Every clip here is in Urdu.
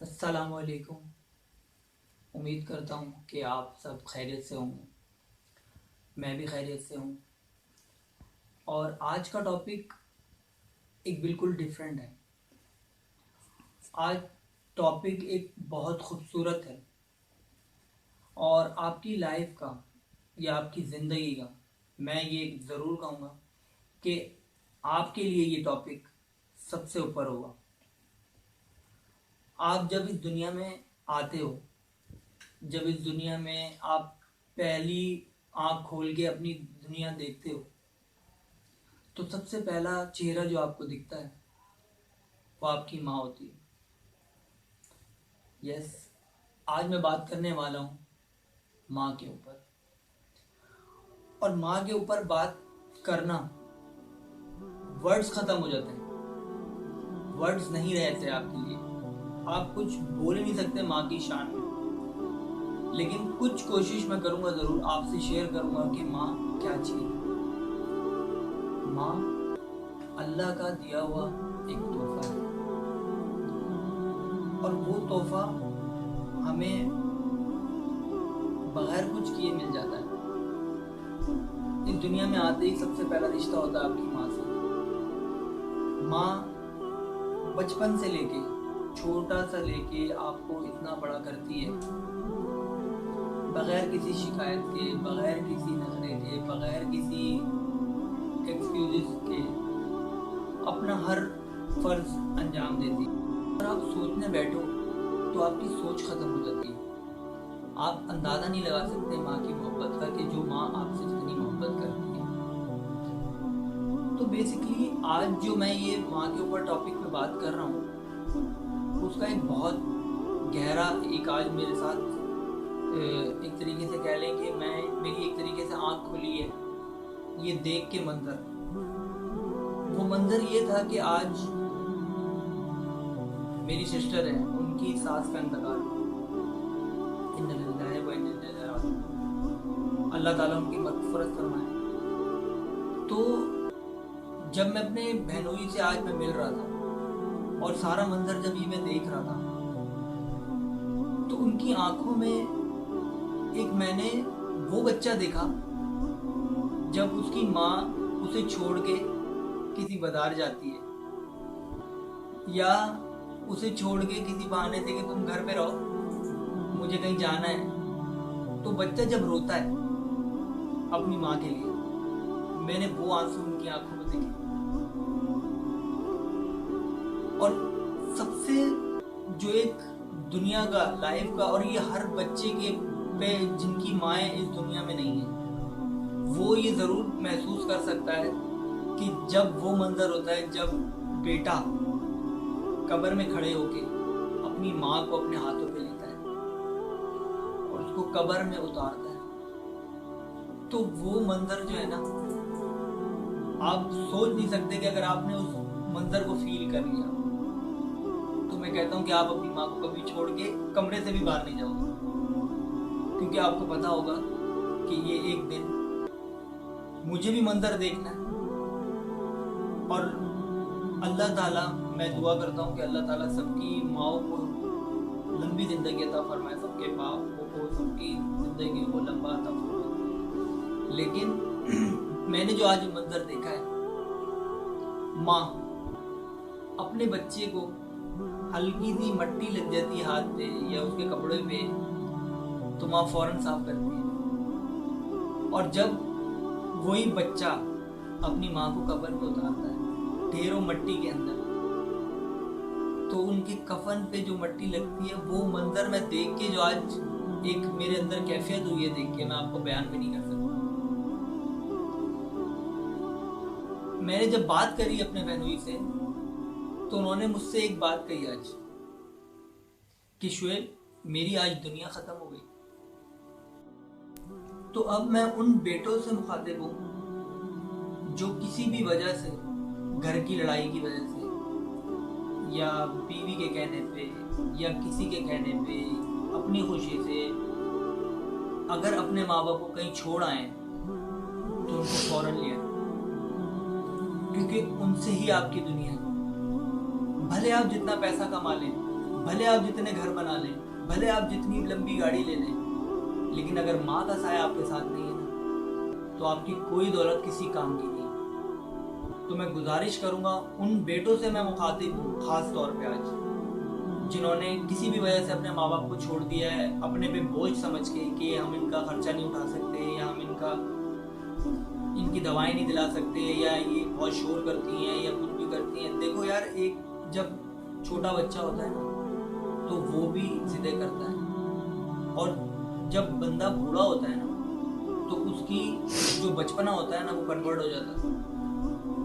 السلام علیکم۔ امید کرتا ہوں کہ آپ سب خیریت سے ہوں گے۔ میں بھی خیریت سے ہوں، اور آج کا ٹاپک ایک بالکل ڈیفرنٹ ہے۔ آج ٹاپک ایک بہت خوبصورت ہے، اور آپ کی لائف کا یا آپ کی زندگی کا میں یہ ضرور کہوں گا کہ آپ کے لیے یہ ٹاپک سب سے اوپر ہوگا۔ آپ جب اس دنیا میں آتے ہو، جب اس دنیا میں آپ پہلی آنکھ کھول کے اپنی دنیا دیکھتے ہو، تو سب سے پہلا چہرہ جو آپ کو دکھتا ہے وہ آپ کی ماں ہوتی ہے۔ یس، آج میں بات کرنے والا ہوں ماں کے اوپر۔ اور ماں کے اوپر بات کرنا، ورڈز ختم ہو جاتے ہیں، ورڈز نہیں رہتے آپ کے لیے۔ آپ کچھ بول ہی نہیں سکتے ماں کی شان میں۔ لیکن کچھ کوشش میں کروں گا، ضرور آپ سے شیئر کروں گا کہ ماں کیا چیز ہے۔ ماں اللہ کا دیا ہوا ایک تحفہ ہے، اور وہ تحفہ ہمیں بغیر کچھ کیے مل جاتا ہے۔ اس دنیا میں آتے ہی سب سے پہلا رشتہ ہوتا ہے آپ کی ماں سے۔ ماں بچپن سے لے کے، چھوٹا سا لے کے آپ کو اتنا بڑا کرتی ہے، بغیر کسی شکایت کے، بغیر کسی نخرے کے، بغیر کسی ایکسکیوزز کے اپنا ہر فرض انجام دیتی ہے۔ اگر آپ سوچنے بیٹھو تو آپ کی سوچ ختم ہو جاتی ہے۔ آپ اندازہ نہیں لگا سکتے ماں کی محبت کا، کہ جو ماں آپ سے جتنی محبت کرتی ہے۔ تو بیسیکلی آج جو میں یہ ماں کے اوپر ٹاپک پہ بات کر رہا ہوں، اس کا ایک بہت گہرا ایک آج میرے ساتھ ایک طریقے سے کہہ لیں کہ میری ایک طریقے سے آنکھ کھلی ہے یہ دیکھ کے منظر۔ وہ منظر یہ تھا کہ آج میری سسٹر ہے، ان کی ساس کا انتقال۔ انا للہ و انا الیہ راجعون۔ اللہ تعالیٰ ان کی مغفرت فرمائے۔ تو جب میں اپنے بہنوئی سے آج میں مل رہا تھا، اور سارا منظر جب یہ میں دیکھ رہا تھا، تو ان کی آنکھوں میں ایک میں نے وہ بچہ دیکھا جب اس کی ماں اسے چھوڑ کے کسی بازار جاتی ہے، یا اسے چھوڑ کے کسی بہانے سے کہ تم گھر پہ رہو مجھے کہیں جانا ہے، تو بچہ جب روتا ہے اپنی ماں کے لیے، میں نے وہ آنسو ان کی آنکھوں میں دیکھے۔ اور سب سے جو ایک دنیا کا، لائف کا، اور یہ ہر بچے کے پہ جن کی مائیں اس دنیا میں نہیں ہیں، وہ یہ ضرور محسوس کر سکتا ہے کہ جب وہ منظر ہوتا ہے جب بیٹا قبر میں کھڑے ہو کے اپنی ماں کو اپنے ہاتھوں پہ لیتا ہے اور اس کو قبر میں اتارتا ہے، تو وہ منظر جو ہے نا، آپ سوچ نہیں سکتے کہ اگر آپ نے اس منظر کو فیل کر لیا تو میں کہتا ہوں کہ آپ اپنی ماں کو کبھی چھوڑ کے کمرے سے بھی باہر نہیں جاؤ گے، کیونکہ آپ کو پتا ہوگا کہ یہ ایک دن مجھے بھی منظر دیکھنا ہے۔ اور اللہ تعالیٰ، میں دعا کرتا ہوں کہ اللہ تعالیٰ سب کی ماؤں کو لمبی زندگی عطا فرمائے، سب کے باپوں کو سب کی زندگی کو لمبا عطا فرمائے۔ لیکن میں نے جو آج منظر دیکھا ہے، ماں اپنے بچے کو ہلکی سی مٹی لگ جاتی ہے ہاتھ پہ یا اس کے کپڑے پہ، تو ماں فوراً صاف کرتی ہے۔ اور جب وہی بچہ اپنی ماں کو قبر پہ اتارتا ہے ڈھیروں مٹی کے اندر، تو ان کے کفن پہ جو مٹی لگتی ہے، وہ منظر میں دیکھ کے جو آج ایک میرے اندر کیفیت ہوئی ہے دیکھ کے، میں آپ کو بیان بھی نہیں کر سکتا۔ میں نے جب بات کری اپنے بہنوئی سے، تو انہوں نے مجھ سے ایک بات کہی آج کہ شعیب، میری آج دنیا ختم ہو گئی۔ تو اب میں ان بیٹوں سے مخاطب ہوں جو کسی بھی وجہ سے، گھر کی لڑائی کی وجہ سے، یا بیوی کے کہنے پہ، یا کسی کے کہنے پہ، اپنی خوشی سے اگر اپنے ماں باپ کو کہیں چھوڑ آئیں تو ان کو فوراً لے آئیں، کیونکہ ان سے ہی آپ کی دنیا ہے۔ بھلے آپ جتنا پیسہ کما لیں، بھلے آپ جتنے گھر بنا لیں، بھلے آپ جتنی لمبی گاڑی لے لیں، لیکن اگر ماں کا سایہ آپ کے ساتھ نہیں ہے نا، تو آپ کی کوئی دولت کسی کام کی نہیں۔ تو میں گزارش کروں گا، ان بیٹوں سے میں مخاطب ہوں خاص طور پہ آج، جنہوں نے کسی بھی وجہ سے اپنے ماں باپ کو چھوڑ دیا ہے اپنے پہ بوجھ سمجھ کے کہ ہم ان کا خرچہ نہیں اٹھا سکتے، یا ہم ان کی دوائیں نہیں دلا سکتے، یا یہ بہت شور کرتی ہیں یا کچھ بھی کرتی ہیں۔ دیکھو یار، ایک جب چھوٹا بچہ ہوتا ہے نا تو وہ بھی ضدیں کرتا ہے، اور جب بندہ بوڑھا ہوتا ہے نا تو اس کی جو بچپنا ہوتا ہے نا وہ کنورٹ ہو جاتا ہے۔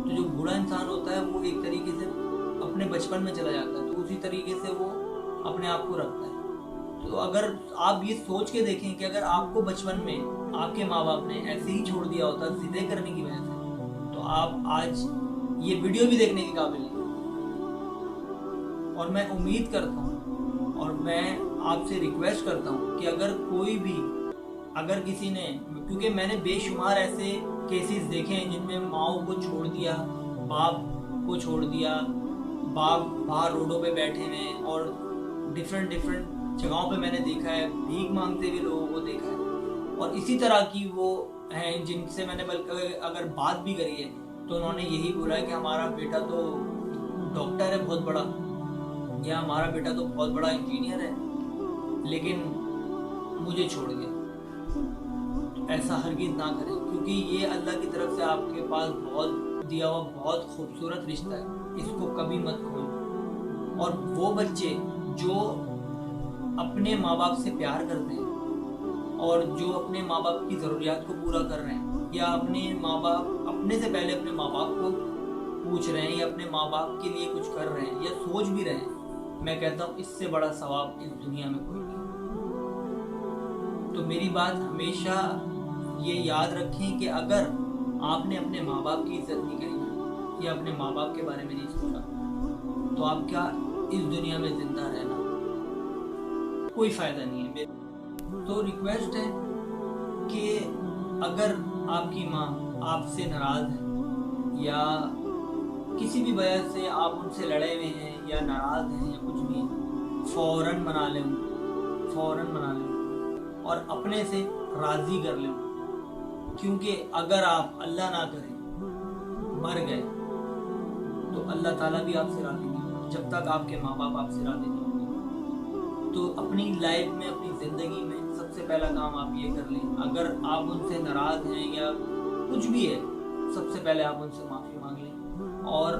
تو جو بوڑھا انسان ہوتا ہے وہ ایک طریقے سے اپنے بچپن میں چلا جاتا ہے، تو اسی طریقے سے وہ اپنے آپ کو رکھتا ہے۔ تو اگر آپ یہ سوچ کے دیکھیں کہ اگر آپ کو بچپن میں آپ کے ماں باپ نے ایسے ہی چھوڑ دیا ہوتا ضدیں کرنے کی وجہ سے، تو آپ آج یہ ویڈیو بھی دیکھنے کے قابل نہیں۔ اور میں امید کرتا ہوں اور میں آپ سے ریکویسٹ کرتا ہوں کہ اگر کسی نے، کیونکہ میں نے بے شمار ایسے کیسز دیکھے ہیں جن میں ماؤں کو چھوڑ دیا، باپ کو چھوڑ دیا، باپ باہر روڈوں پہ بیٹھے ہوئے، اور ڈفرینٹ جگہوں پہ میں نے دیکھا ہے، بھیک مانگتے ہوئے لوگوں کو دیکھا ہے۔ اور اسی طرح کی وہ ہیں جن سے میں نے بلکہ اگر بات بھی کری ہے تو انہوں نے یہی بولا ہے کہ ہمارا بیٹا تو ڈاکٹر ہے بہت بڑا، یا ہمارا بیٹا تو بہت بڑا انجینئر ہے، لیکن مجھے چھوڑ گیا۔ ایسا ہرگز نہ کریں، کیونکہ یہ اللہ کی طرف سے آپ کے پاس بہت دیا ہوا بہت خوبصورت رشتہ ہے، اس کو کبھی مت کھوئیں۔ اور وہ بچے جو اپنے ماں باپ سے پیار کرتے ہیں اور جو اپنے ماں باپ کی ضروریات کو پورا کر رہے ہیں، یا اپنے سے پہلے اپنے ماں باپ کو پوچھ رہے ہیں، یا اپنے ماں باپ کے لیے کچھ کر رہے ہیں یا سوچ بھی رہے ہیں، میں کہتا ہوں اس سے بڑا ثواب اس دنیا میں کوئی نہیں۔ تو میری بات ہمیشہ یہ یاد رکھیں کہ اگر آپ نے اپنے ماں باپ کی عزت نہیں کری یا اپنے ماں باپ کے بارے میں نہیں سوچا، تو آپ کیا اس دنیا میں زندہ رہنا کوئی فائدہ نہیں ہے۔ تو ریکویسٹ ہے کہ اگر آپ کی ماں آپ سے ناراض ہے، یا کسی بھی وجہ سے آپ ان سے لڑے ہوئے ہیں یا ناراض ہیں یا کچھ بھی ہیں، فوراً منا لیں اور اپنے سے راضی کر لیں، کیونکہ اگر آپ اللہ نہ کرے مر گئے تو اللہ تعالیٰ بھی آپ سے راضی نہیں ہوگا جب تک آپ کے ماں باپ آپ سے راضی نہیں ہوں گے۔ تو اپنی لائف میں، اپنی زندگی میں سب سے پہلا کام آپ یہ کر لیں، اگر آپ ان سے ناراض ہیں یا کچھ بھی ہے، سب سے پہلے آپ ان سے معافی مانگ لیں، اور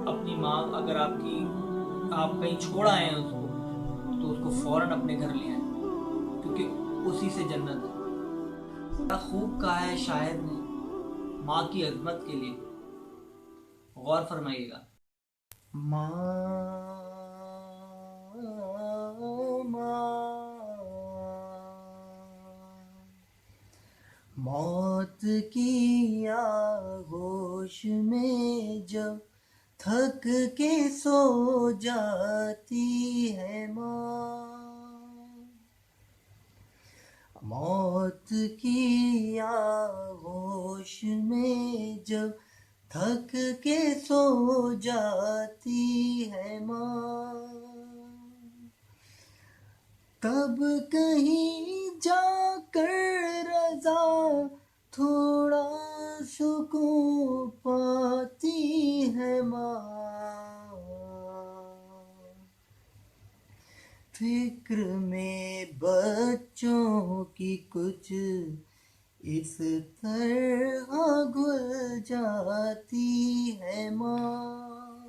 اپنی ماں اگر آپ کہیں چھوڑ آئے ہیں اس کو، تو اس کو فوراً اپنے گھر لے آئیں، کیونکہ اسی سے جنت ہے۔ کیا خوب کہا ہے شاعر نے ماں کی عظمت کے لیے، غور فرمائیے گا۔ ماں موت کی آغوش میں جب تھک کے سو جاتی ہے ماں، موت کی آغوش میں جب تھک کے سو جاتی ہے ماں، تب کہیں جا کر رضا تھوڑا سکون پاتی ہے ماں، فکر میں بچوں کی کچھ اس طرح گھل جاتی ہے ماں،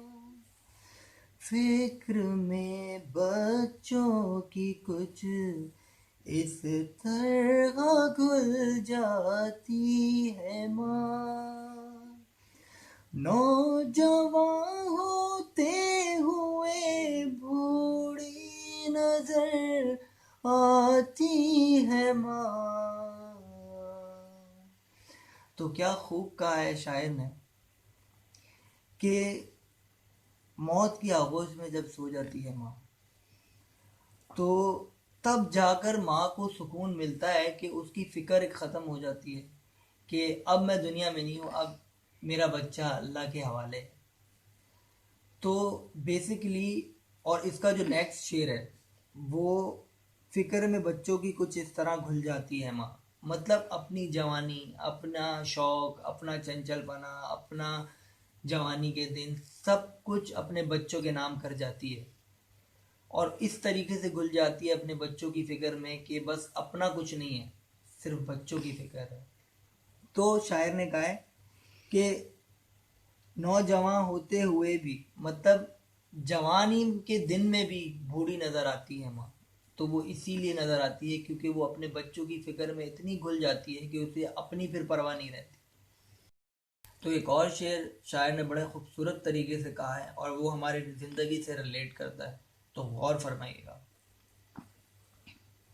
فکر میں بچوں کی کچھ اس طرح گھل جاتی ہے ماں، نوجوان ہوتے ہوئے بوڑھی نظر آتی ہے ماں۔ تو کیا خوب کہا ہے شاعر نے کہ موت کی آغوش میں جب سو جاتی ہے ماں، تو تب جا کر ماں کو سکون ملتا ہے کہ اس کی فکر ایک ختم ہو جاتی ہے کہ اب میں دنیا میں نہیں ہوں، اب میرا بچہ اللہ کے حوالے ہے۔ تو بیسیکلی اور اس کا جو نیکسٹ شعر ہے وہ فکر میں بچوں کی کچھ اس طرح گھل جاتی ہے ماں. مطلب اپنی جوانی، اپنا شوق، اپنا چنچل پنا، اپنا جوانی کے دن، سب کچھ اپنے بچوں کے نام کر جاتی ہے، اور اس طریقے سے گھل جاتی ہے اپنے بچوں کی فکر میں کہ بس اپنا کچھ نہیں ہے، صرف بچوں کی فکر ہے. تو شاعر نے کہا ہے کہ نوجوان ہوتے ہوئے بھی، مطلب جوانی کے دن میں بھی بوڑھی نظر آتی ہے ماں. تو وہ اسی لیے نظر آتی ہے کیونکہ وہ اپنے بچوں کی فکر میں اتنی گھل جاتی ہے کہ اسے اپنی پھر پرواہ نہیں رہتی. تو ایک اور شعر شاعر نے بڑے خوبصورت طریقے سے کہا ہے اور وہ ہمارے زندگی سے ریلیٹ کرتا ہے، تو غور فرمائیے گا.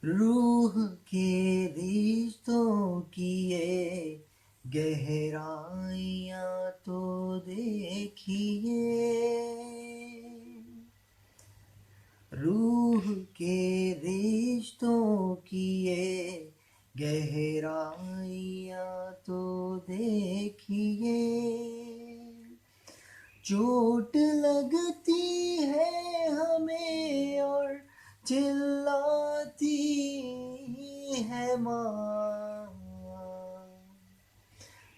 روح کے رشتوں کی یہ گہرائیاں تو دیکھیے، روح کے رشتوں کی یہ گہرائیاں تو دیکھیے، چوٹ لگتی ہے ہمیں اور چلاتی ہے ماں.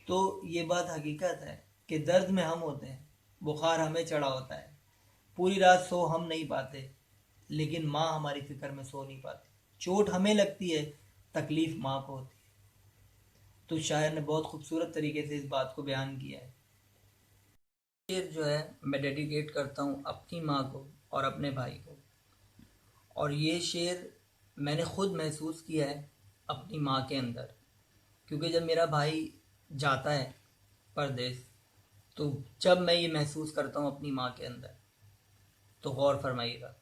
تو یہ بات حقیقت ہے کہ درد میں ہم ہوتے ہیں، بخار ہمیں چڑھا ہوتا ہے، پوری رات سو ہم نہیں پاتے، لیکن ماں ہماری فکر میں سو نہیں پاتی. چوٹ ہمیں لگتی ہے، تکلیف ماں کو ہوتی ہے. تو شاعر نے بہت خوبصورت طریقے سے اس بات کو بیان کیا ہے. شعر جو ہے میں ڈیڈیکیٹ کرتا ہوں اپنی ماں کو اور اپنے بھائی کو. اور یہ شعر میں نے خود محسوس کیا ہے اپنی ماں کے اندر، کیونکہ جب میرا بھائی جاتا ہے پردیس تو جب میں یہ محسوس کرتا ہوں اپنی ماں کے اندر. تو غور فرمائیے گا.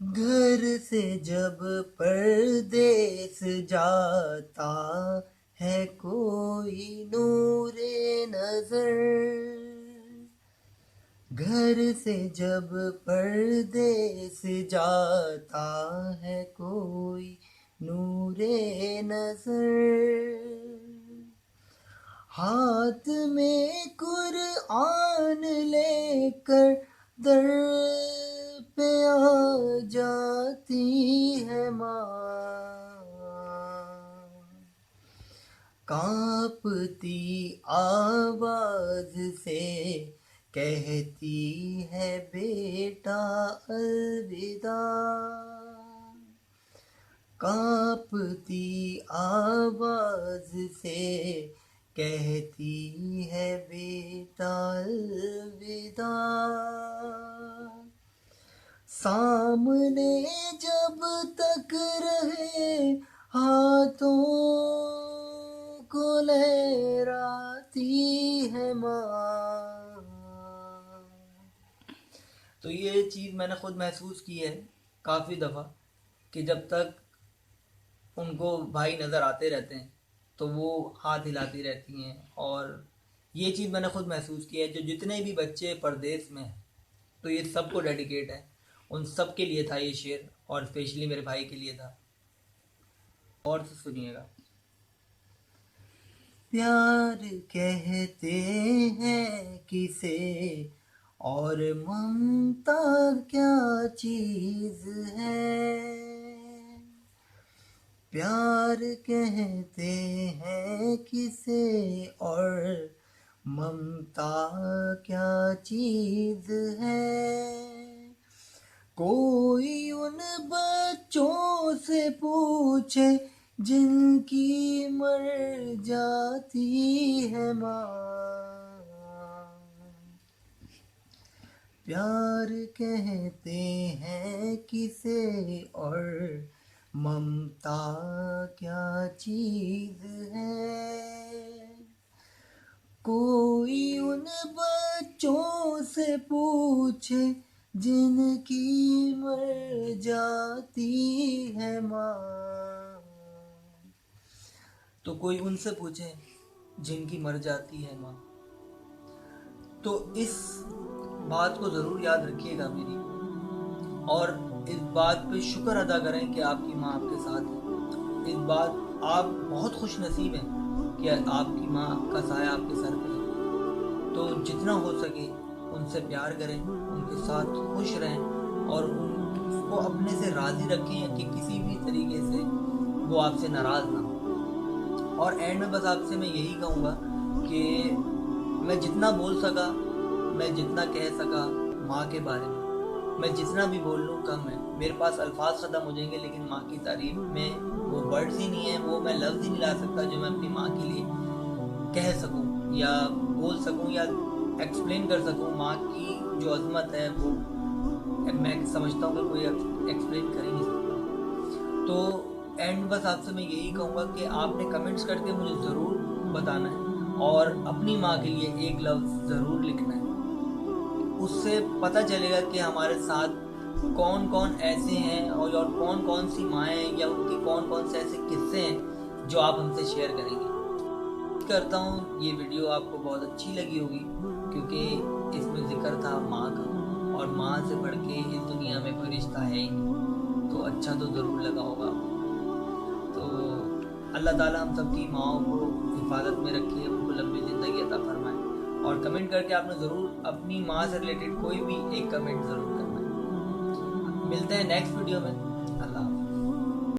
گھر سے جب پردیس جاتا ہے کوئی نور نظر، گھر سے جب پردیس جاتا ہے کوئی نور نظر، ہاتھ میں قرآن لے کر در پہ آ جاتی ہے ماں، کانپتی آواز سے کہتی ہے بیٹا الوداع، کانپتی آواز سے کہتی ہے بیٹا الوداع، سامنے جب تک رہے ہاتھوں کو لہراتی ہے ماں. تو یہ چیز میں نے خود محسوس کی ہے کافی دفعہ کہ جب تک ان کو بھائی نظر آتے رہتے ہیں تو وہ ہاتھ ہلاتی رہتی ہیں. اور یہ چیز میں نے خود محسوس کی ہے. جو جتنے بھی بچے پردیس میں ہیں تو یہ سب کو ڈیڈیکیٹ ہے، ان سب کے لیے تھا یہ شعر، اور اسپیشلی میرے بھائی کے لیے تھا. اور سے سنیے گا. پیار کہتے ہیں کسے اور ممتا کیا چیز ہے، پیار کہتے ہیں کسے اور ممتا کیا چیز ہے، کوئی ان بچوں سے پوچھے جن کی مر جاتی ہے ماں، پیار کہتے ہیں کسے اور ممتا کیا چیز ہے، کوئی ان بچوں سے پوچھے جن کی مر جاتی ہے ماں. تو کوئی ان سے پوچھے جن کی مر جاتی ہے ماں. تو اس بات کو ضرور یاد رکھیے گا میری، اور اس بات پہ شکر ادا کریں کہ آپ کی ماں آپ کے ساتھ ہے. اس بات آپ بہت خوش نصیب ہیں کہ آپ کی ماں کا سایہ آپ کے سر پہ ہے. تو جتنا ہو سکے ان سے پیار کریں، ان ان کے ساتھ خوش رہیں اور ان کو اپنے سے راضی رکھیں کہ کسی بھی طریقے سے وہ آپ سے ناراض نہ ہو۔ اور اینڈ میں بس آپ سے میں یہی کہوں گا کہ میں جتنا بول سکا، میں جتنا کہہ سکا ماں کے بارے میں جتنا بھی بول لوں کم ہے۔ میرے پاس الفاظ ختم ہو جائیں گے، لیکن ماں کی تعریف میں وہ ورڈز ہی نہیں ہیں، وہ میں لفظ ہی نہیں لا سکتا جو میں اپنی ماں کے لیے کہہ سکوں یا بول سکوں یا ایکسپلین کر سکوں۔ ماں کی جو عظمت ہے وہ میں سمجھتا ہوں کہ کوئی ایکسپلین کر ہی نہیں سکتا۔ تو اینڈ بس آپ سے میں یہی کہوں گا کہ آپ نے کمنٹس کر کے مجھے ضرور بتانا ہے اور اپنی ماں کے لیے ایک لفظ ضرور لکھنا ہے۔ اس سے پتہ چلے گا کہ ہمارے ساتھ کون کون ایسے ہیں اور کون کون سی مائیں ہیں یا ان کے کون کون سے ایسے قصے ہیں جو آپ ہم سے شیئر کریں گے۔ کرتا ہوں یہ ویڈیو آپ کو بہت اچھی لگی ہوگی، کیونکہ اس میں ذکر تھا ماں کا، اور ماں سے بڑھ کے اس دنیا میں کوئی رشتہ ہے ہی نہیں، تو اچھا تو ضرور لگا ہوگا۔ تو اللہ تعالیٰ ہم سب کی ماؤں کو حفاظت میں رکھے، ان کو لمبی زندگی عطا فرمائے۔ اور کمنٹ کر کے آپ نے ضرور اپنی ماں سے ریلیٹڈ کوئی بھی ایک کمنٹ ضرور کرنا ہے۔ ملتے ہیں نیکسٹ ویڈیو میں۔ اللہ حافظ۔